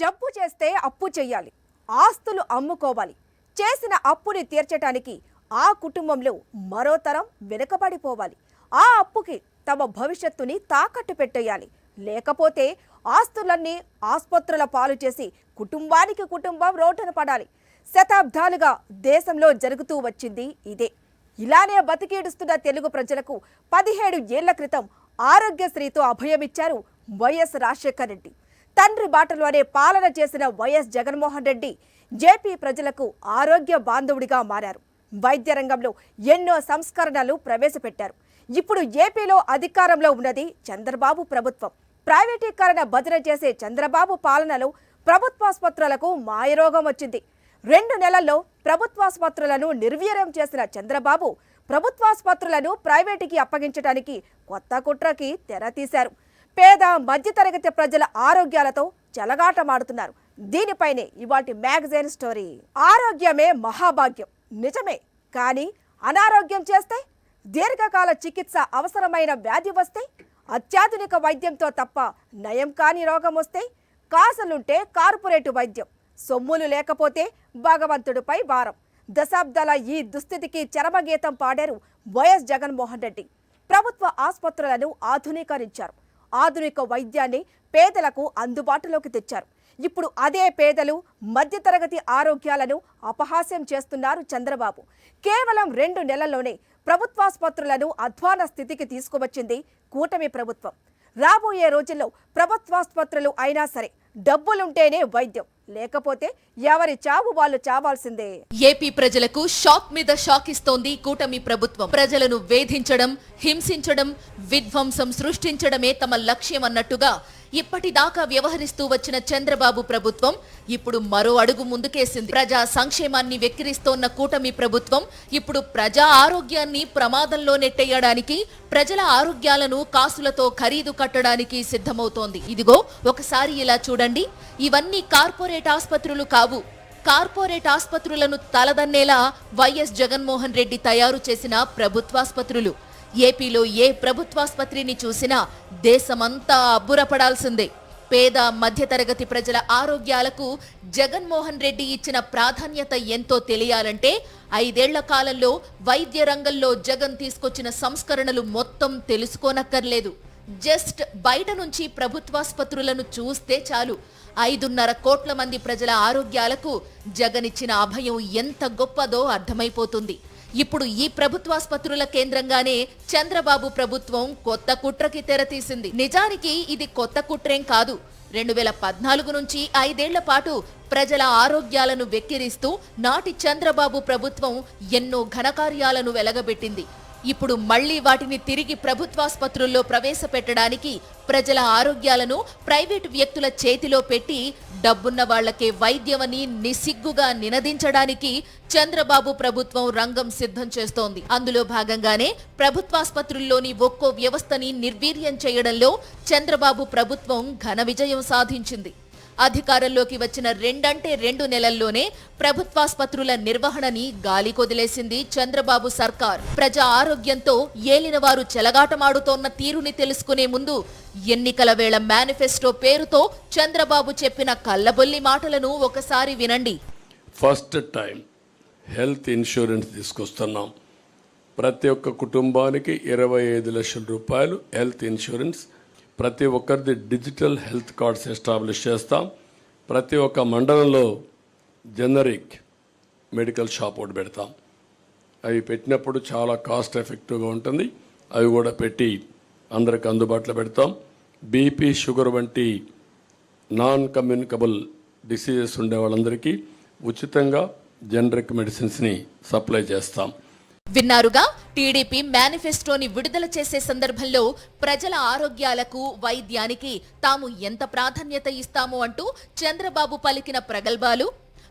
జబ్బు చేస్తే అప్పు చెయ్యాలి, ఆస్తులు అమ్ముకోవాలి. చేసిన అప్పుని తీర్చడానికి ఆ కుటుంబంలో మరో తరం వెనుకబడిపోవాలి. ఆ అప్పుకి తమ భవిష్యత్తుని తాకట్టు పెట్టేయాలి. లేకపోతే ఆస్తులన్నీ ఆస్పత్రుల పాలు చేసి కుటుంబానికి కుటుంబం రోడ్డున పడాలి. శతాబ్దాలుగా దేశంలో జరుగుతూ వచ్చింది ఇదే. ఇలానే బతికేడుస్తున్న తెలుగు ప్రజలకు 17 ఏళ్ల క్రితం ఆరోగ్యశ్రీతో అభయమిచ్చారు వైఎస్ రాజశేఖర్ రెడ్డి. తండ్రి బాటలోనే పాలన చేసిన వైఎస్ జగన్మోహన్ రెడ్డి జేపీ ప్రజలకు ఆరోగ్య బాంధవుడిగా మారారు. వైద్య రంగంలో ఎన్నో సంస్కరణలు ప్రవేశపెట్టారు. ఇప్పుడు ఏపీలో అధికారంలో ఉన్నది చంద్రబాబు ప్రభుత్వం. ప్రైవేటీకరణ భజన చేసే చంద్రబాబు పాలనలో ప్రభుత్వాసుపత్రులకు మాయరోగం వచ్చింది. 2 నెలల్లో ప్రభుత్వాసుపత్రులను నిర్వీర్యం చేసిన చంద్రబాబు ప్రభుత్వాసుపత్రులను ప్రైవేటుకి అప్పగించడానికి కొత్త కుట్రకి తెరతీశారు. పేద మధ్యతరగతి ప్రజల ఆరోగ్యాలతో చెలగాటమాడుతున్నారు. దీనిపైనే ఇవాటి మ్యాగజైన్ స్టోరీ. ఆరోగ్యమే మహాభాగ్యం నిజమే, కానీ అనారోగ్యం చేస్తే, దీర్ఘకాల చికిత్స అవసరమైన వ్యాధి వస్తే, అత్యాధునిక వైద్యంతో తప్ప నయం కాని రోగం వస్తే, కాసులుంటే కార్పొరేటు వైద్యం, సొమ్ములు లేకపోతే భగవంతుడిపై భారం. దశాబ్దాల ఈ దుస్థితికి చరమగీతం పాడారు వైఎస్ జగన్మోహన్ రెడ్డి. ప్రభుత్వ ఆసుపత్రులను ఆధునీకరించారు. ఆధునిక వైద్యాన్ని పేదలకు అందుబాటులోకి తెచ్చారు. ఇప్పుడు అదే పేదలు మధ్యతరగతి ఆరోగ్యాలను అపహాస్యం చేస్తున్నారు చంద్రబాబు. కేవలం 2 నెలల్లోనే ప్రభుత్వాసుపత్రులను అధ్వాన స్థితికి తీసుకువచ్చింది కూటమి ప్రభుత్వం. రాబోయే రోజుల్లో ప్రభుత్వాసుపత్రులు అయినా సరే డబ్బులుంటేనే వైద్యం, లేకపోతే ఎవరి చావు వాళ్ళు చావాల్సిందే. ఏపీ ప్రజలకు షాక్ మీద షాక్ ఇస్తోంది కూటమి ప్రభుత్వం. ప్రజలను వేధించడం, హింసించడం, విధ్వంసం సృష్టించడమే తమ లక్ష్యం అన్నట్టుగా ఇప్పటిదాకా వ్యవహరిస్తూ వచ్చిన చంద్రబాబు ప్రభుత్వం ఇప్పుడు మరో అడుగు ముందుకేసింది. ప్రజా సంక్షేమాన్ని వెక్కిరిస్తోన్న కూటమి ప్రభుత్వం ఇప్పుడు ప్రజా ఆరోగ్యాన్ని ప్రమాదంలో నెట్టేయడానికి, ప్రజల ఆరోగ్యాలను కాసులతో ఖరీదు కట్టడానికి సిద్ధమవుతోంది. ఇదిగో ఒకసారి ఇలా చూడండి. ఇవన్నీ కార్పొరేట్ ఆసుపత్రులు కావు. కార్పొరేట్ ఆసుపత్రులను తలదన్నేలా వైఎస్ జగన్మోహన్ రెడ్డి తయారు చేసిన ప్రభుత్వాసుపత్రులు. ఏపీలో ఏ ప్రభుత్వాసుపత్రిని చూసినా దేశమంతా అబ్బురపడాల్సిందే. పేద మధ్యతరగతి ప్రజల ఆరోగ్యాలకు జగన్మోహన్ రెడ్డి ఇచ్చిన ప్రాధాన్యత ఎంతో తెలియాలంటే 5 ఏళ్ల కాలంలో వైద్య రంగంలో జగన్ తీసుకొచ్చిన సంస్కరణలు మొత్తం తెలుసుకోనక్కర్లేదు. జస్ట్ బయట నుంచి ప్రభుత్వాసుపత్రులను చూస్తే చాలు 5.5 కోట్ల మంది ప్రజల ఆరోగ్యాలకు జగన్ ఇచ్చిన అభయం ఎంత గొప్పదో అర్థమైపోతుంది. ఇప్పుడు ఈ ప్రభుత్వాసుపత్రుల కేంద్రంగానే చంద్రబాబు ప్రభుత్వం కొత్త కుట్రకి తెరతీసింది. నిజానికి ఇది కొత్త కుట్రేం కాదు. 2014 నుంచి 5 ఏళ్ల పాటు ప్రజల ఆరోగ్యాలను వెక్కిరిస్తూ నాటి చంద్రబాబు ప్రభుత్వం ఎన్నో ఘనకార్యాలను వెలగబెట్టింది. ఇప్పుడు మళ్లీ వాటిని తిరిగి ప్రభుత్వాసుపత్రుల్లో ప్రవేశపెట్టడానికి, ప్రజల ఆరోగ్యాలను ప్రైవేటు వ్యక్తుల చేతిలో పెట్టి డబ్బున్న వాళ్లకే వైద్యమని నిస్సిగ్గుగా నినదించడానికి చంద్రబాబు ప్రభుత్వం రంగం సిద్ధం చేస్తోంది. అందులో భాగంగానే ప్రభుత్వాసుపత్రుల్లోని ఒక్కో వ్యవస్థని నిర్వీర్యం చేయడంలో చంద్రబాబు ప్రభుత్వం ఘన విజయం సాధించింది. అధికారంలోకి వచ్చిన 2 నెలల్లోనే ప్రభుత్వాసుపత్రుల నిర్వహణని గాలికొదిలేసింది చంద్రబాబు సర్కార్. ప్రజా ఆరోగ్యంతో ఏలినవారు చెలగాటమాడుతోన్న తీరుని తెలుసుకునే ముందు ఎన్నికల వేళ మేనిఫెస్టో పేరుతో చంద్రబాబు చెప్పిన కల్లబొల్లి మాటలను ఒకసారి వినండి. ఫస్ట్ టైం హెల్త్ ఇన్సూరెన్స్ తీసుకొస్తున్నాం. ప్రతి ఒక్క కుటుంబానికి 25 లక్షల రూపాయలు హెల్త్ ఇన్సూరెన్స్. ప్రతి ఒక్కరిది డిజిటల్ హెల్త్ కార్డ్స్ ఎస్టాబ్లిష్ చేస్తాం. ప్రతి ఒక్క మండలంలో జనరిక్ మెడికల్ షాప్ ఒకటి పెడతాం. అవి పెట్టినప్పుడు చాలా కాస్ట్ ఎఫెక్టివ్గా ఉంటుంది. అవి కూడా పెట్టి అందరికి అందుబాటులో పెడతాం. బీపీ, షుగర్ వంటి నాన్ కమ్యూనికబుల్ డిసీజెస్ ఉండే వాళ్ళందరికీ ఉచితంగా జనరిక్ మెడిసిన్స్ని సప్లై చేస్తాం. విన్నారుగా, టీడీపీ మేనిఫెస్టోని విడుదల చేసే సందర్భంలో ప్రజల ఆరోగ్యాలకు, వైద్యానికి తాము ఎంత ప్రాధాన్యత ఇస్తామో అంటూ చంద్రబాబు పలికిన ప్రగల్భాలు.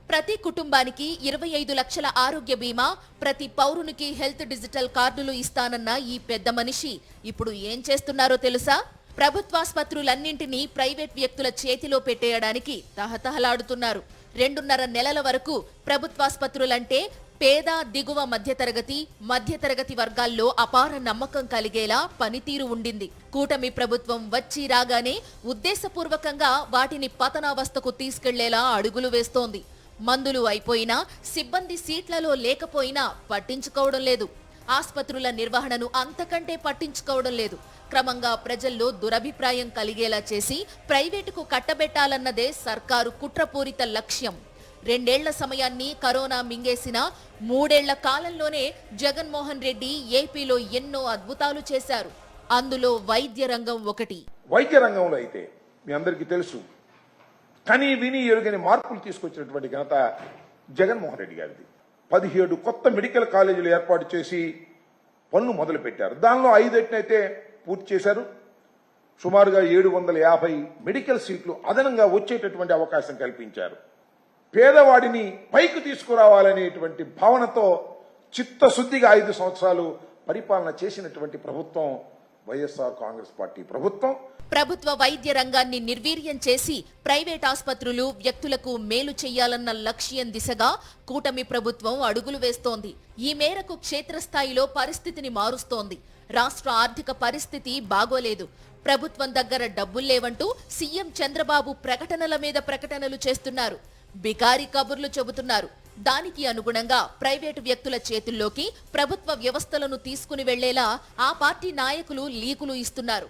ప్రతి కుటుంబానికి 25 లక్షల ఆరోగ్య బీమా, ప్రతి పౌరునికి హెల్త్ డిజిటల్ కార్డులు ఇస్తానన్న ఈ పెద్ద మనిషి ఇప్పుడు ఏం చేస్తున్నారో తెలుసా? ప్రభుత్వాసుపత్రులన్నింటినీ ప్రైవేట్ వ్యక్తుల చేతిలో పెట్టేయడానికి తహతహలాడుతున్నారు. 2.5 నెలల వరకు ప్రభుత్వాసుపత్రులంటే పేద దిగువ మధ్యతరగతి వర్గాల్లో అపార నమ్మకం కలిగేలా పనితీరు ఉండింది. కూటమి ప్రభుత్వం వచ్చి రాగానే ఉద్దేశపూర్వకంగా వాటిని పతనావస్థకు తీసుకెళ్లేలా అడుగులు వేస్తోంది. మందులు అయిపోయినా, సిబ్బంది సీట్లలో లేకపోయినా పట్టించుకోవడం లేదు. ఆస్పత్రుల నిర్వహణను అంతకంటే పట్టించుకోవడం లేదు. క్రమంగా ప్రజల్లో దురభిప్రాయం కలిగేలా చేసి ప్రైవేటుకు కట్టబెట్టాలన్నదే సర్కారు కుట్రపూరిత లక్ష్యం. 2 ఏళ్ల సమయాన్ని కరోనా మింగేసిన 3 ఏళ్ల కాలంలోనే జగన్మోహన్ రెడ్డి ఏపీలో ఎన్నో అద్భుతాలు చేశారు. అందులో వైద్య రంగం ఒకటి. వైద్య రంగంలో అయితే మీ అందరికీ తెలుసు, కని విని ఎరుగని మార్పులు తీసుకొచ్చినటువంటి ఘనత జగన్మోహన్ రెడ్డి గారిది. 17 కొత్త మెడికల్ కాలేజీలు ఏర్పాటు చేసి పనులు మొదలు పెట్టారు. దానిలో 5 అయితే పూర్తి చేశారు. సుమారుగా 750 మెడికల్ సీట్లు అదనంగా వచ్చేటటువంటి అవకాశం కల్పించారు. పేదవాడిని పైకి తీసుకురావాలనేటువంటి భావనతో చిత్తశుద్ధిగా 5 సంవత్సరాలు పరిపాలన చేసినటువంటి ప్రభుత్వం వైఎస్ఆర్ కాంగ్రెస్ పార్టీ ప్రభుత్వం. ప్రభుత్వ వైద్య రంగాన్ని నిర్వీర్యం చేసి ప్రైవేట్ ఆస్పత్రులు, వ్యక్తులకు మేలు చేయాలన్న లక్ష్యం దిశగా కూటమి ప్రభుత్వం అడుగులు వేస్తోంది. ఈ మేరకు క్షేత్రస్థాయిలో పరిస్థితిని మారుస్తోంది. రాష్ట్ర ఆర్థిక పరిస్థితి బాగోలేదు. ప్రభుత్వం దగ్గర డబ్బుల్లేవంటూ సీఎం చంద్రబాబు ప్రకటనల మీద ప్రకటనలు చేస్తున్నారు. బికారి కబుర్లు చెబుతున్నారు. దానికి అనుగుణంగా ప్రైవేటు వ్యక్తుల చేతుల్లోకి ప్రభుత్వ వ్యవస్థలను తీసుకుని వెళ్లేలా ఆ పార్టీ నాయకులు లీకులు ఇస్తున్నారు.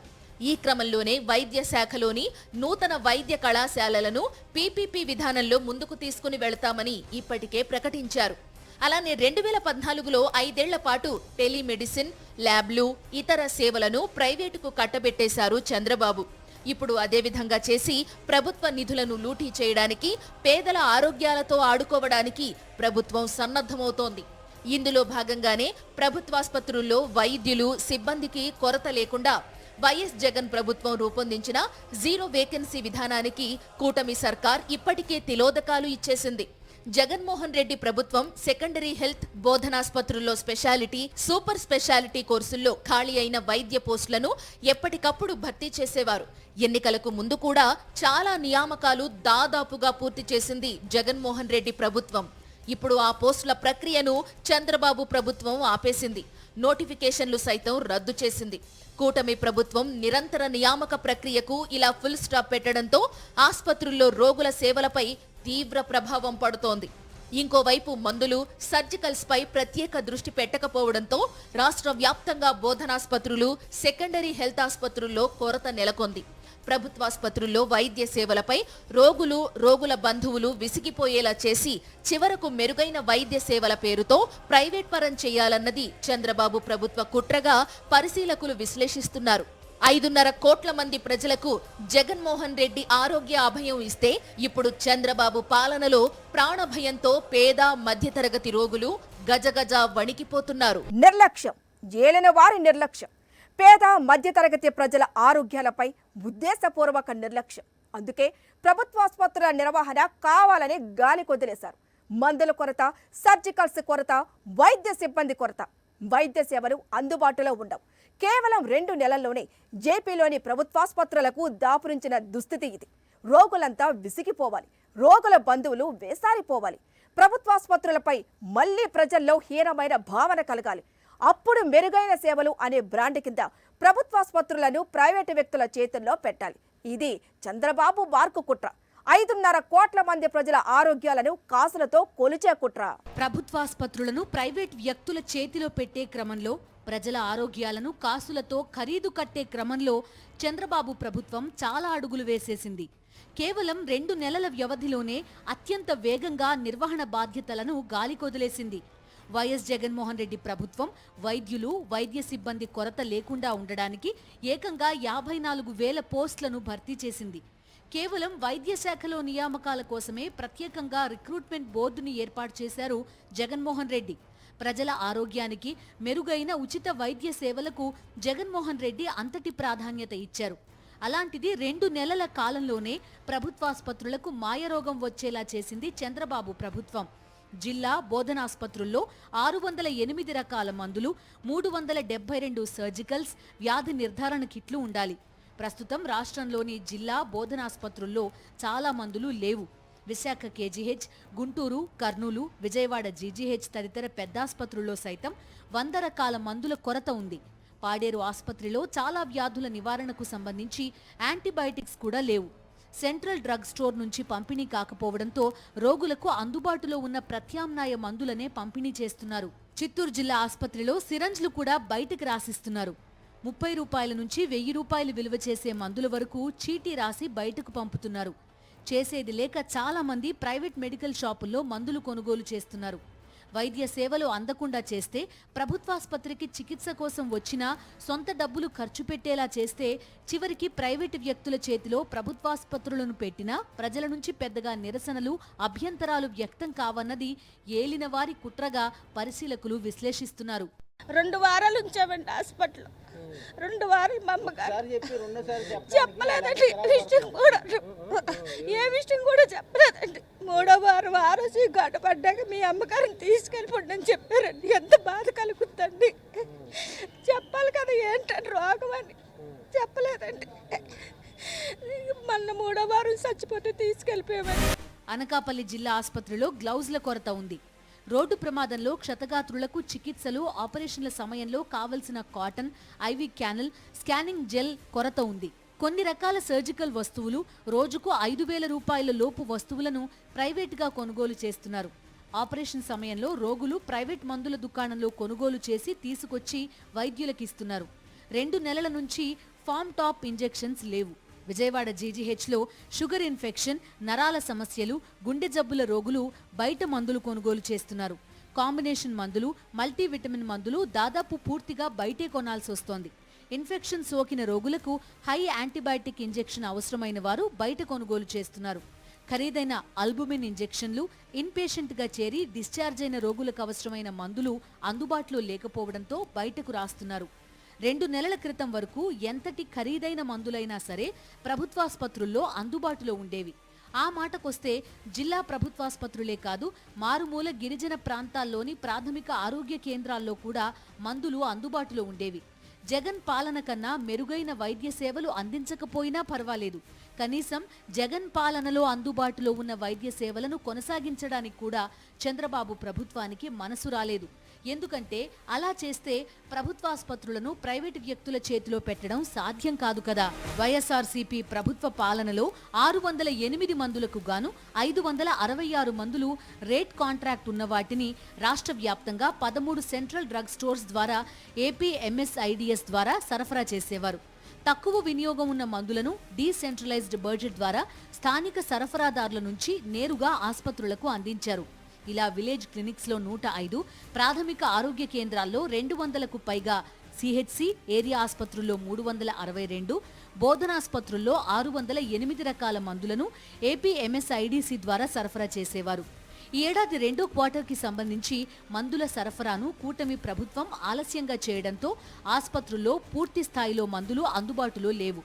ఈ క్రమంలోనే వైద్య శాఖలోని నూతన వైద్య కళాశాలలను పీపీపీ విధానంలో ముందుకు తీసుకుని వెళతామని ఇప్పటికే ప్రకటించారు. అలానే 2014లో 5 ఏళ్ల పాటు టెలిమెడిసిన్, ల్యాబ్లు, ఇతర సేవలను ప్రైవేటుకు కట్టబెట్టేశారు చంద్రబాబు. ఇప్పుడు అదే విధంగా చేసి ప్రభుత్వ నిధులను లూటీ చేయడానికి, పేదల ఆరోగ్యాలతో ఆడుకోవడానికి ప్రభుత్వం సన్నద్ధమవుతోంది. ఇందులో భాగంగానే ప్రభుత్వాసుపత్రుల్లో వైద్యులు, సిబ్బందికి కొరత లేకుండా వైఎస్ జగన్ ప్రభుత్వం రూపొందించిన 0 వేకెన్సీ విధానానికి కూటమి సర్కార్ ఇప్పటికే తిలోదకాలు ఇచ్చేసింది. జగన్మోహన్ రెడ్డి ప్రభుత్వం సెకండరీ హెల్త్, బోధనాసుపత్రుల్లో స్పెషాలిటీ, సూపర్ స్పెషాలిటీ కోర్సుల్లో ఖాళీ అయిన వైద్య పోస్టులను ఎప్పటికప్పుడు భర్తీ చేసేవారు. ఎన్నికలకు ముందు కూడా చాలా నియామకాలు దాదాపుగా పూర్తి చేసింది జగన్మోహన్ రెడ్డి ప్రభుత్వం. ఇప్పుడు ఆ పోస్టుల ప్రక్రియను చంద్రబాబు ప్రభుత్వం ఆపేసింది. నోటిఫికేషన్లు సైతం రద్దు చేసింది. కూటమి ప్రభుత్వం నిరంతర నియామక ప్రక్రియకు ఇలా ఫుల్ స్టాప్ పెట్టడంతో ఆస్పత్రుల్లో రోగుల సేవలపై తీవ్ర ప్రభావం పడుతోంది. ఇంకోవైపు మందులు, సర్జికల్స్ పై ప్రత్యేక దృష్టి పెట్టకపోవడంతో రాష్ట్ర వ్యాప్తంగా బోధనాసుపత్రులు, సెకండరీ హెల్త్ ఆసుపత్రుల్లో కొరత నెలకొంది. ప్రభుత్వాసుపత్రుల్లో వైద్య సేవలపై రోగుల బంధువులు విసిగిపోయేలా చేసి చివరకు మెరుగైన వైద్య సేవల పేరుతో ప్రైవేట్ పరం చేయాలన్నది చంద్రబాబు ప్రభుత్వ కుట్రగా పరిశీలకులు విశ్లేషిస్తున్నారు. 5.5 కోట్ల మంది ప్రజలకు జగన్మోహన్ రెడ్డి ఆరోగ్య అభయం ఇస్తే ఇప్పుడు చంద్రబాబు పాలనలో ప్రాణభయంతో పేద, మధ్యతరగతి రోగులు గజగజ వణికిపోతున్నారు. నిర్లక్ష్యం, ఏలిన వారి నిర్లక్ష్యం, పేద మధ్యతరగతి ప్రజల ఆరోగ్యాలపై ఉద్దేశపూర్వక నిర్లక్ష్యం. అందుకే ప్రభుత్వాసుపత్రుల నిర్వహణ కావాలని గాలి కొదిలేశారు. మందుల కొరత, సర్జికల్స్ కొరత, వైద్య సిబ్బంది కొరత, వైద్య సేవలు అందుబాటులో ఉండవు. కేవలం 2 నెలల్లోనే జేపీలోని ప్రభుత్వాసుపత్రులకు దాపురించిన దుస్థితి ఇది. రోగులంతా విసిగిపోవాలి, రోగుల బంధువులు వేసారిపోవాలి. ప్రభుత్వాసుపత్రులపై మళ్లీ ప్రజల్లో హీనమైన భావన కలగాలి. అప్పుడు మెరుగైన సేవలు అనే బ్రాండ్ కింద ప్రభుత్వాసుపత్రులను ప్రైవేటు వ్యక్తుల చేతుల్లో పెట్టాలి. ఇది చంద్రబాబు మార్కు కుట్ర. 5.5 కోట్ల మంది ప్రజల ఆరోగ్యాలను కాసులతో కొలిచే కుట్ర. ప్రభుత్వాసుపత్రులను ప్రైవేట్ వ్యక్తుల చేతిలో పెట్టే క్రమంలో, ప్రజల ఆరోగ్యాలను కాసులతో ఖరీదు కట్టే క్రమంలో చంద్రబాబు ప్రభుత్వం చాలా అడుగులు వేసేసింది. కేవలం 2 నెలల వ్యవధిలోనే అత్యంత వేగంగా నిర్వహణ బాధ్యతలను గాలికొదిలేసింది. వైఎస్ జగన్మోహన్ రెడ్డి ప్రభుత్వం వైద్యులు, వైద్య సిబ్బంది కొరత లేకుండా ఉండడానికి ఏకంగా 54,000 పోస్టులను భర్తీ చేసింది. కేవలం వైద్య శాఖలో నియామకాల కోసమే ప్రత్యేకంగా రిక్రూట్మెంట్ బోర్డుని ఏర్పాటు చేశారు జగన్మోహన్ రెడ్డి. ప్రజల ఆరోగ్యానికి, మెరుగైన ఉచిత వైద్య సేవలకు జగన్మోహన్ రెడ్డి అంతటి ప్రాధాన్యత ఇచ్చారు. అలాంటిది 2 నెలల కాలంలోనే ప్రభుత్వాసుపత్రులకు మాయరోగం వచ్చేలా చేసింది చంద్రబాబు ప్రభుత్వం. జిల్లా బోధనాసుపత్రుల్లో 608 రకాల మందులు, 372 సర్జికల్స్, వ్యాధి నిర్ధారణ కిట్లు ఉండాలి. ప్రస్తుతం రాష్ట్రంలోని జిల్లా బోధనాసుపత్రుల్లో చాలా మందులు లేవు. విశాఖ కేజీహెచ్, గుంటూరు, కర్నూలు, విజయవాడ జీజీహెచ్ తదితర పెద్దాసుపత్రుల్లో సైతం 100 రకాల మందుల కొరత ఉంది. పాడేరు ఆసుపత్రిలో చాలా వ్యాధుల నివారణకు సంబంధించి యాంటీబయాటిక్స్ కూడా లేవు. సెంట్రల్ డ్రగ్ స్టోర్ నుంచి పంపిణీ కాకపోవడంతో రోగులకు అందుబాటులో ఉన్న ప్రత్యామ్నాయ మందులనే పంపిణీ చేస్తున్నారు. చిత్తూరు జిల్లా ఆసుపత్రిలో సిరంజ్లు కూడా బయటకు రాసిస్తున్నారు. 30 రూపాయల నుంచి 1000 రూపాయలు విలువ చేసే మందుల వరకు చీటీ రాసి బయటకు పంపుతున్నారు. చేసేది లేక చాలా మంది ప్రైవేట్ మెడికల్ షాపుల్లో మందులు కొనుగోలు చేస్తున్నారు. వైద్య సేవలు అందకుండా చేస్తే, ప్రభుత్వాసుపత్రికి చికిత్స కోసం వచ్చినా సొంత డబ్బులు ఖర్చు పెట్టేలా చేస్తే, చివరికి ప్రైవేటు వ్యక్తుల చేతిలో ప్రభుత్వాసుపత్రులను పెట్టినా ప్రజల నుంచి పెద్దగా నిరసనలు, అభ్యంతరాలు వ్యక్తం కావన్నది ఏలిన వారి కుట్రగా పరిశీలకులు విశ్లేషిస్తున్నారు. 2 వారాలు ఉంచామండి హాస్పిటల్. 2 వారాలు మా అమ్మగారు చెప్పలేదండి. ఏ విషయం కూడా చెప్పలేదండి. 3వ వారం ఆ రోజు గడపడ్డాక మీ అమ్మగారిని తీసుకెళ్ళిపోండి అని చెప్పారండి. ఎంత బాధ కలుగుతుందండి. చెప్పాలి కదా ఏంటంటే రోగం అని చెప్పలేదండి. మొన్న 3వ వారం చచ్చిపోతే తీసుకెళ్ళిపోయామండి. అనకాపల్లి జిల్లా ఆసుపత్రిలో గ్లౌజ్ల కొరత ఉంది. రోడ్డు ప్రమాదంలో క్షతగాత్రులకు చికిత్సలు, ఆపరేషన్ల సమయంలో కావలసిన cotton, ivy canal, scanning gel కొరత ఉంది. కొన్ని రకాల సర్జికల్ వస్తువులు, రోజుకు 5,000 రూపాయల లోపు వస్తువులను ప్రైవేటుగా కొనుగోలు చేస్తున్నారు. ఆపరేషన్ సమయంలో రోగులు ప్రైవేట్ మందుల దుకాణంలో కొనుగోలు చేసి తీసుకొచ్చి వైద్యులకిస్తున్నారు. 2 నెలల నుంచి ఫామ్ టాప్ ఇంజెక్షన్స్ లేవు. విజయవాడ జీజీహెచ్లో షుగర్ ఇన్ఫెక్షన్, నరాల సమస్యలు, గుండె జబ్బుల రోగులు బయట మందులు కొనుగోలు చేస్తున్నారు. కాంబినేషన్ మందులు, మల్టీవిటమిన్ మందులు దాదాపు పూర్తిగా బయటే కొనాల్సి వస్తోంది. ఇన్ఫెక్షన్ సోకిన రోగులకు హై యాంటీబయాటిక్ ఇంజెక్షన్ అవసరమైన వారు బయట కొనుగోలు చేస్తున్నారు. ఖరీదైన అల్బుమిన్ ఇంజెక్షన్లు, ఇన్పేషెంట్గా చేరి డిశ్చార్జ్ అయిన రోగులకు అవసరమైన మందులు అందుబాటులో లేకపోవడంతో బయటకు రాస్తున్నారు. 2 నెలల క్రితం వరకు ఎంతటి ఖరీదైన మందులైనా సరే ప్రభుత్వాసుపత్రుల్లో అందుబాటులో ఉండేవి. ఆ మాటకొస్తే జిల్లా ప్రభుత్వాసుపత్రులే కాదు, మారుమూల గిరిజన ప్రాంతాల్లోని ప్రాథమిక ఆరోగ్య కేంద్రాల్లో కూడా మందులు అందుబాటులో ఉండేవి. జగన్ పాలన కన్నా మెరుగైన వైద్య సేవలు అందించకపోయినా పర్వాలేదు, కనీసం జగన్ పాలనలో అందుబాటులో ఉన్న వైద్య సేవలను కొనసాగించడానికి కూడా చంద్రబాబు ప్రభుత్వానికి మనసు రాలేదు. ఎందుకంటే అలా చేస్తే ప్రభుత్వాసుపత్రులను ప్రైవేటు వ్యక్తుల చేతిలో పెట్టడం సాధ్యం కాదు కదా. వైఎస్ఆర్సీపీ ప్రభుత్వ పాలనలో 608 మందులకు గాను 566 మందులు రేట్ కాంట్రాక్ట్ ఉన్న వాటిని రాష్ట్ర వ్యాప్తంగా 13 సెంట్రల్ డ్రగ్ స్టోర్స్ ద్వారా ఏపీఎంఎస్ఐడిఎస్ ద్వారా సరఫరా చేసేవారు. తక్కువ వినియోగం ఉన్న మందులను డీసెంట్రలైజ్డ్ బడ్జెట్ ద్వారా స్థానిక సరఫరాదారుల నుంచి నేరుగా ఆసుపత్రులకు అందించారు. ఇలా విలేజ్ క్లినిక్స్లో 105, ప్రాథమిక ఆరోగ్య కేంద్రాల్లో 200కు పైగా, సిహెచ్సి ఏరియా ఆసుపత్రుల్లో 362, బోధనాసుపత్రుల్లో 608 రకాల మందులను ఏపీఎంఎస్ఐడిసి ద్వారా సరఫరా చేసేవారు. ఈ ఏడాది 2వ క్వార్టర్కి సంబంధించి మందుల సరఫరాను కూటమి ప్రభుత్వం ఆలస్యంగా చేయడంతో ఆసుపత్రుల్లో పూర్తి స్థాయిలో మందులు అందుబాటులో లేవు.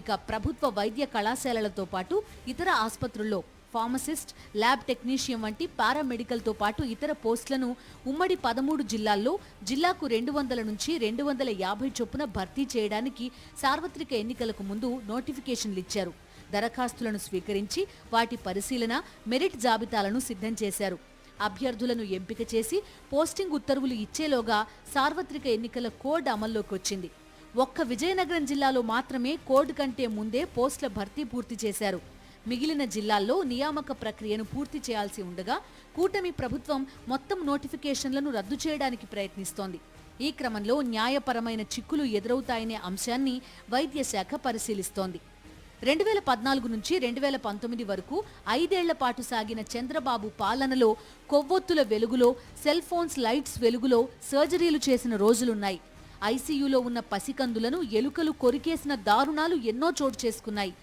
ఇక ప్రభుత్వ వైద్య కళాశాలలతో పాటు ఇతర ఆసుపత్రుల్లో ఫార్మసిస్ట్, ల్యాబ్ టెక్నీషియన్ వంటి పారామెడికల్తో పాటు ఇతర పోస్టులను ఉమ్మడి 13 జిల్లాల్లో జిల్లాకు 200 నుంచి 250 చొప్పున భర్తీ చేయడానికి సార్వత్రిక ఎన్నికలకు ముందు నోటిఫికేషన్లు ఇచ్చారు. దరఖాస్తులను స్వీకరించి వాటి పరిశీలన, మెరిట్ జాబితాలను సిద్ధం చేశారు. అభ్యర్థులను ఎంపిక చేసి పోస్టింగ్ ఉత్తర్వులు ఇచ్చేలోగా సార్వత్రిక ఎన్నికల కోడ్ అమల్లోకి వచ్చింది. ఒక్క విజయనగరం జిల్లాలో మాత్రమే కోడ్ కంటే ముందే పోస్టుల భర్తీ పూర్తి చేశారు. మిగిలిన జిల్లాల్లో నియామక ప్రక్రియను పూర్తి చేయాల్సి ఉండగా కూటమి ప్రభుత్వం మొత్తం నోటిఫికేషన్లను రద్దు చేయడానికి ప్రయత్నిస్తోంది. ఈ క్రమంలో న్యాయపరమైన చిక్కులు ఎదురవుతాయనే అంశాన్ని వైద్య శాఖ పరిశీలిస్తోంది. 2014 నుంచి 2019 వరకు 5 ఏళ్ల పాటు సాగిన చంద్రబాబు పాలనలో కొవ్వొత్తుల వెలుగులో, సెల్ ఫోన్స్ లైట్స్ వెలుగులో సర్జరీలు చేసిన రోజులున్నాయి. ఐసీయూలో ఉన్న పసికందులను ఎలుకలు కొరికేసిన దారుణాలు ఎన్నో చోటు చేసుకున్నాయి.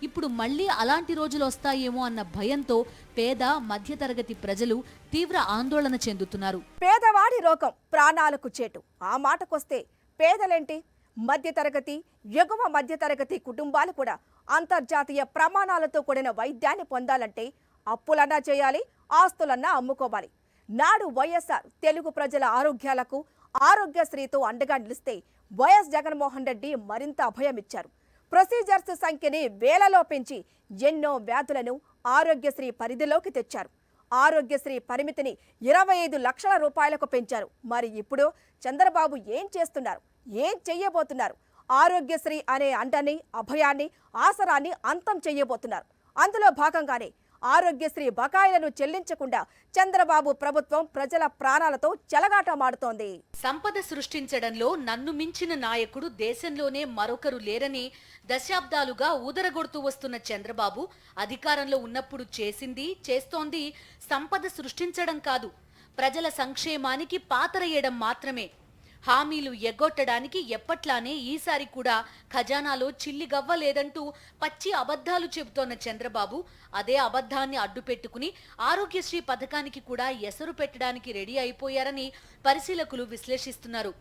ఇప్పుడు మళ్లీ అలాంటి రోజులు వస్తాయేమో అన్న భయంతో పేద, మధ్యతరగతి ప్రజలు తీవ్ర ఆందోళన చెందుతున్నారు. పేదవాడి రోగం ప్రాణాలకు చేటు. ఆ మాటకొస్తే పేదలేంటి, మధ్యతరగతి, ఎగువ మధ్యతరగతి కుటుంబాలు కూడా అంతర్జాతీయ ప్రమాణాలతో కూడిన వైద్యాన్ని పొందాలంటే అప్పులన్నా చేయాలి, ఆస్తులన్నా అమ్ముకోవాలి. నాడు వైఎస్ఆర్ తెలుగు ప్రజల ఆరోగ్యాలకు ఆరోగ్యశ్రీతో అండగా నిలిస్తే వైఎస్ జగన్మోహన్ రెడ్డి మరింత అభయమిచ్చారు. ప్రొసీజర్స్ సంఖ్యని వేలలో పెంచి ఎన్నో వ్యాధులను ఆరోగ్యశ్రీ పరిధిలోకి తెచ్చారు. ఆరోగ్యశ్రీ పరిమితిని 25 లక్షల రూపాయలకు పెంచారు. మరి ఇప్పుడు చంద్రబాబు ఏం చేస్తున్నారు? ఏం చెయ్యబోతున్నారు? ఆరోగ్యశ్రీ అనే అండని, అభయాన్ని, ఆసరాన్ని అంతం చెయ్యబోతున్నారు. అందులో భాగంగానే ఆరోగ్యశ్రీ బకాయిలను చెల్లించకుండా చంద్రబాబు ప్రభుత్వం ప్రజల ప్రాణాలతో చెలగాటమాడుతోంది. సంపద సృష్టించడంలో నన్ను మించిన నాయకుడు దేశంలోనే మరొకరు లేరని దశాబ్దాలుగా ఊదరగొడుతూ వస్తున్న చంద్రబాబు అధికారంలో ఉన్నప్పుడు చేస్తోంది సంపద సృష్టించడం కాదు, ప్రజల సంక్షేమానికి పాతరయ్యడం మాత్రమే. హామీలు ఎగ్గొట్టడానికి ఎప్పట్లానే ఈసారి కూడా ఖజానాలో చిల్లిగవ్వ లేదంటూ పచ్చి అబద్ధాలు చెబుతోన్న చంద్రబాబు అదే అబద్ధాన్ని అడ్డుపెట్టుకుని ఆరోగ్యశ్రీ పథకానికి కూడా ఎసరు పెట్టడానికి రెడీ అయిపోయారని పరిశీలకులు విశ్లేషిస్తున్నారు.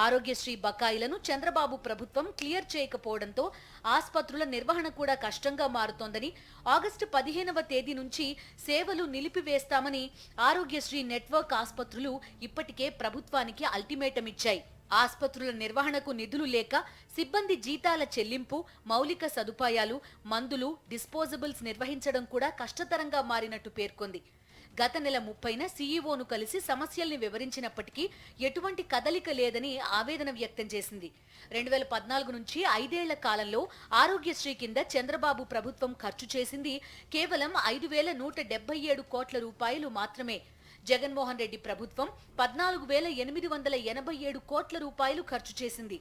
ఆరోగ్యశ్రీ బకాయిలను చంద్రబాబు ప్రభుత్వం క్లియర్ చేయకపోవడంతో ఆస్పత్రుల నిర్వహణ కూడా కష్టంగా మారుతోందని, ఆగస్టు 15వ తేదీ నుంచి సేవలు నిలిపివేస్తామని ఆరోగ్యశ్రీ నెట్వర్క్ ఆస్పత్రులు ఇప్పటికే ప్రభుత్వానికి అల్టిమేటం ఇచ్చాయి. ఆస్పత్రుల నిర్వహణకు నిధులు లేక సిబ్బంది జీతాల చెల్లింపు, మౌలిక సదుపాయాలు, మందులు, డిస్పోజబుల్స్ నిర్వహించడం కూడా కష్టతరంగా మారినట్టు పేర్కొంది. గత నెల 30న సీఈఓను కలిసి సమస్యల్ని వివరించినప్పటికీ ఎటువంటి కదలిక లేదని ఆవేదన వ్యక్తం చేసింది. 2014 నుంచి 5 ఏళ్ల కాలంలో ఆరోగ్యశ్రీ కింద చంద్రబాబు ప్రభుత్వం ఖర్చు చేసింది కేవలం 5,177 కోట్ల రూపాయలు మాత్రమే. జగన్మోహన్ రెడ్డి ప్రభుత్వం 14,887 కోట్ల రూపాయలు ఖర్చు చేసింది.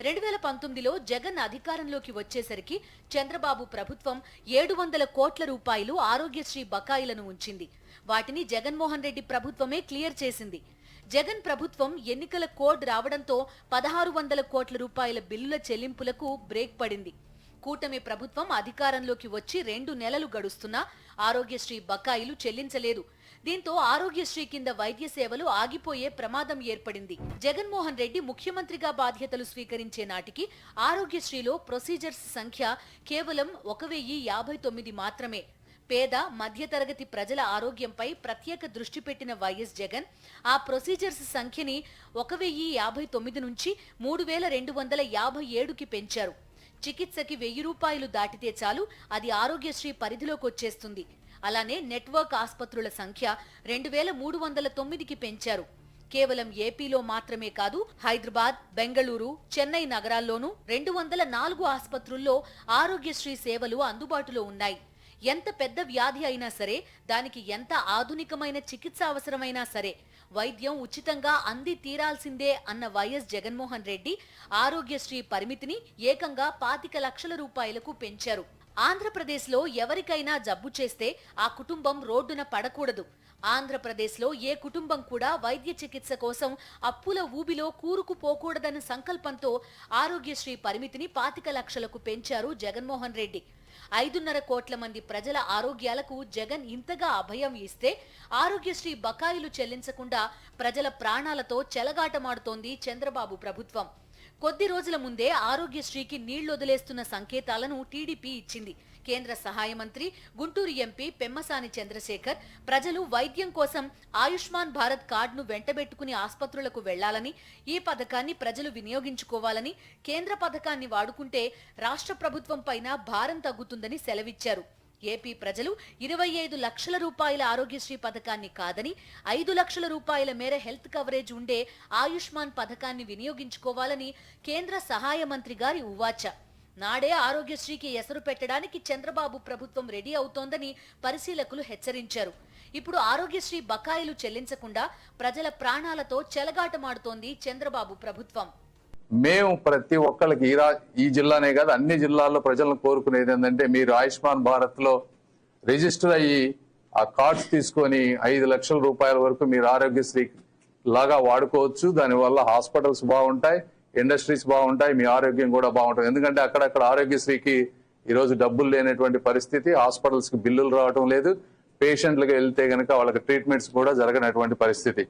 2019లో జగన్ అధికారంలోకి వచ్చేసరికి చంద్రబాబు ప్రభుత్వం 700 కోట్ల రూపాయలు ఆరోగ్యశ్రీ బకాయిలను ఉంచింది. వాటిని జగన్మోహన్ రెడ్డి ప్రభుత్వమే క్లియర్ చేసింది. జగన్ ప్రభుత్వం ఎన్నికల కోడ్ రావడంతో 1,600 కోట్ల రూపాయల బిల్లుల చెల్లింపులకు బ్రేక్ పడింది. కూటమి ప్రభుత్వం అధికారంలోకి వచ్చి 2 నెలలు గడుస్తున్నా ఆరోగ్యశ్రీ బకాయిలు చెల్లించలేదు. దీంతో ఆరోగ్యశ్రీ కింద వైద్య సేవలు ఆగిపోయే ప్రమాదం ఏర్పడింది. జగన్మోహన్ రెడ్డి ముఖ్యమంత్రిగా బాధ్యతలు స్వీకరించే నాటికి ఆరోగ్యశ్రీలో ప్రొసీజర్స్ సంఖ్య కేవలం 1,059 మాత్రమే. పేద మధ్యతరగతి ప్రజల ఆరోగ్యంపై ప్రత్యేక దృష్టి పెట్టిన వైఎస్ జగన్ ఆ ప్రొసీజర్స్ సంఖ్యని 1,059 నుంచి 3,257కి పెంచారు. చికిత్సకి 1,000 రూపాయలు దాటితే చాలు అది ఆరోగ్యశ్రీ పరిధిలోకి వచ్చేస్తుంది. అలానే నెట్వర్క్ ఆస్పత్రుల సంఖ్య 2,309కి పెంచారు. కేవలం ఏపీలో మాత్రమే కాదు, హైదరాబాద్, బెంగళూరు, చెన్నై నగరాల్లోనూ 204 ఆస్పత్రుల్లో ఆరోగ్యశ్రీ సేవలు అందుబాటులో ఉన్నాయి. ఎంత పెద్ద వ్యాధి అయినా సరే, దానికి ఎంత ఆధునికమైన చికిత్స అవసరమైనా సరే వైద్యం ఉచితంగా అంది తీరాల్సిందే అన్న వైఎస్ జగన్మోహన్ రెడ్డి ఆరోగ్యశ్రీ పరిమితిని ఏకంగా 25 లక్షల రూపాయలకు పెంచారు. ఆంధ్రప్రదేశ్లో ఎవరికైనా జబ్బు చేస్తే ఆ కుటుంబం రోడ్డున పడకూడదు. ఆంధ్రప్రదేశ్లో ఏ కుటుంబం కూడా వైద్య చికిత్స కోసం అప్పుల ఊబిలో కూరుకుపోకూడదన్న సంకల్పంతో ఆరోగ్యశ్రీ పరిమితిని 25 లక్షలకు పెంచారు జగన్మోహన్ రెడ్డి. 5.5 కోట్ల మంది ప్రజల ఆరోగ్యాలకు జగన్ ఇంతగా అభయం ఇస్తే ఆరోగ్యశ్రీ బకాయిలు చెల్లించకుండా ప్రజల ప్రాణాలతో చెలగాటమాడుతోంది చంద్రబాబు ప్రభుత్వం. కొద్ది రోజుల ముందే ఆరోగ్యశ్రీకి నీళ్లొదిలేస్తున్న సంకేతాలను టీడీపీ ఇచ్చింది. కేంద్ర సహాయ మంత్రి, గుంటూరు ఎంపీ పెమ్మసాని చంద్రశేఖర్ ప్రజలు వైద్యం కోసం ఆయుష్మాన్ భారత్ కార్డును వెంటబెట్టుకుని ఆస్పత్రులకు వెళ్లాలని, ఈ పథకాన్ని ప్రజలు వినియోగించుకోవాలని, కేంద్ర పథకాన్ని వాడుకుంటే రాష్ట్ర ప్రభుత్వం పైన భారం తగ్గుతుందని సెలవిచ్చారు. ఏపీ ప్రజలు 25 లక్షల రూపాయల ఆరోగ్యశ్రీ పథకాన్ని కాదని 5 లక్షల రూపాయల మేర హెల్త్ కవరేజ్ ఉండే ఆయుష్మాన్ పథకాన్ని వినియోగించుకోవాలని కేంద్ర సహాయ మంత్రి గారి ఉవాచ. నాడే ఆరోగ్యశ్రీకి ఎసరు పెట్టడానికి చంద్రబాబు ప్రభుత్వం రెడీ అవుతోందని పరిశీలకులు హెచ్చరించారు. ఇప్పుడు ఆరోగ్యశ్రీ బకాయిలు చెల్లించకుండా ప్రజల ప్రాణాలతో చెలగాటమాడుతోంది చంద్రబాబు ప్రభుత్వం. మేము ప్రతి ఒక్కరికి ఈ జిల్లానే కాదు అన్ని జిల్లాల్లో ప్రజలను కోరుకునేది ఏంటంటే, మీరు ఆయుష్మాన్ భారత్ లో రిజిస్టర్ అయ్యి ఆ కార్డ్స్ తీసుకొని 5 లక్షల రూపాయల వరకు మీరు ఆరోగ్యశ్రీ లాగా వాడుకోవచ్చు. దానివల్ల హాస్పిటల్స్ బాగుంటాయి, ఇండస్ట్రీస్ బాగుంటాయి, మీ ఆరోగ్యం కూడా బాగుంటుంది. ఎందుకంటే అక్కడక్కడ ఆరోగ్యశ్రీకి ఈరోజు డబ్బులు లేనటువంటి పరిస్థితి, హాస్పిటల్స్ కి బిల్లులు రావడం లేదు, పేషెంట్లకు వెళ్తే గనక వాళ్ళకి ట్రీట్మెంట్స్ కూడా జరగనటువంటి పరిస్థితి.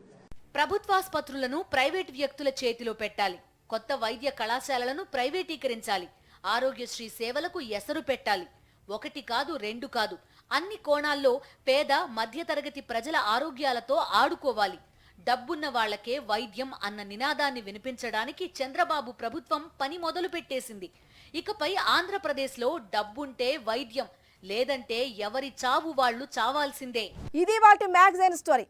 ప్రభుత్వాసుపత్రులను ప్రైవేట్ వ్యక్తుల చేతిలో పెట్టాలి. కొత్త వైద్య కళాశాలలను ప్రైవేటీకరించాలి. ఆరోగ్యశ్రీ సేవలకు ఎసరు పెట్టాలి. 1 కాదు 2 కాదు, అన్ని కోణాల్లో పేద మధ్యతరగతి ప్రజల ఆరోగ్యాలతో ఆడుకోవాలి. డబ్బున్న వాళ్లకే వైద్యం అన్న నినాదాన్ని వినిపించడానికి చంద్రబాబు ప్రభుత్వం పని మొదలు పెట్టేసింది. ఇకపై ఆంధ్రప్రదేశ్లో డబ్బుంటే వైద్యం, లేదంటే ఎవరి చావు వాళ్ళు చావాల్సిందే. ఇది వాటి మ్యాగజైన్ స్టోరీ.